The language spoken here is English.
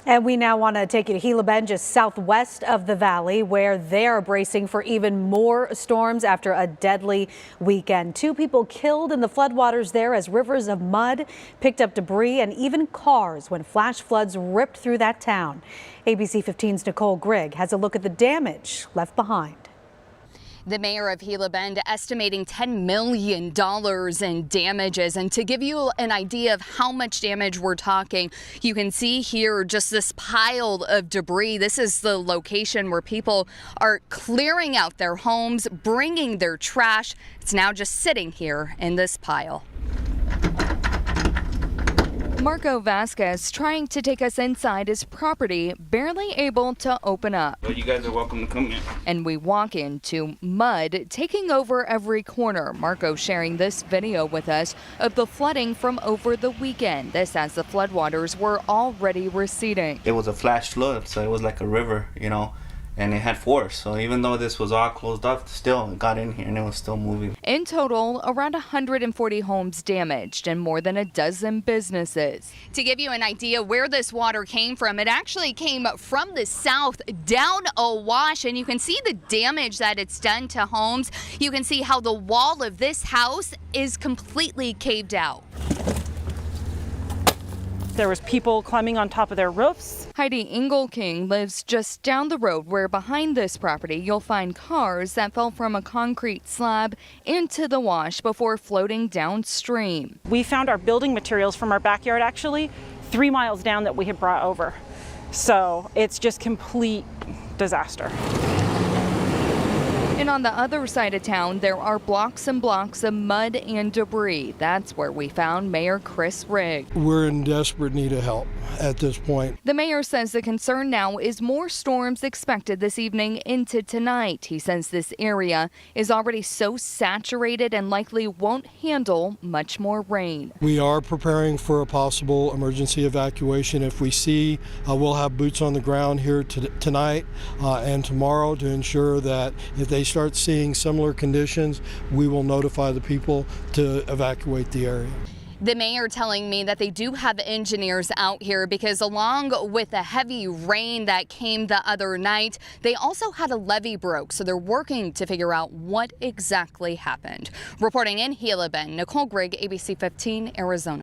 And we now want to take you to Gila Bend, just southwest of the valley, where they're bracing for even more storms after a deadly weekend. 2 people killed in the floodwaters there as rivers of mud picked up debris and even cars when flash floods ripped through that town. ABC 15's Nicole Grigg has a look at the damage left behind. The mayor of Gila Bend estimating $10 million in damages. And to give you an idea of how much damage we're talking, you can see here just this pile of debris. This is the location where people are clearing out their homes, bringing their trash. It's now just sitting here in this pile. Marco Vasquez trying to take us inside his property, barely able to open up. Well, you guys are welcome to come in. And we walk into mud taking over every corner. Marco sharing this video with us of the flooding from over the weekend. This as the floodwaters were already receding. It was a flash flood, so it was like a river, and it had force. So even though this was all closed up, still it got in here and it was still moving. In total, around 140 homes damaged and more than a dozen businesses. To give you an idea where this water came from, it actually came from the south down a wash, and you can see the damage that it's done to homes. You can see how the wall of this house is completely caved out. There was people climbing on top of their roofs. Heidi Engelking lives just down the road where behind this property you'll find cars that fell from a concrete slab into the wash before floating downstream. We found our building materials from our backyard actually 3 miles down that we had brought over. So it's just complete disaster. And on the other side of town, there are blocks and blocks of mud and debris. That's where we found Mayor Chris Rigg. We're in desperate need of help at this point. The mayor says the concern now is more storms expected this evening into tonight. He says this area is already so saturated and likely won't handle much more rain. We are preparing for a possible emergency evacuation. If we see, we'll have boots on the ground here tonight and tomorrow to ensure that if they start seeing similar conditions, we will notify the people to evacuate the area. The mayor telling me that they do have engineers out here because along with the heavy rain that came the other night, they also had a levee broke. So they're working to figure out what exactly happened. Reporting in Gila Bend, Nicole Grigg, ABC 15, Arizona.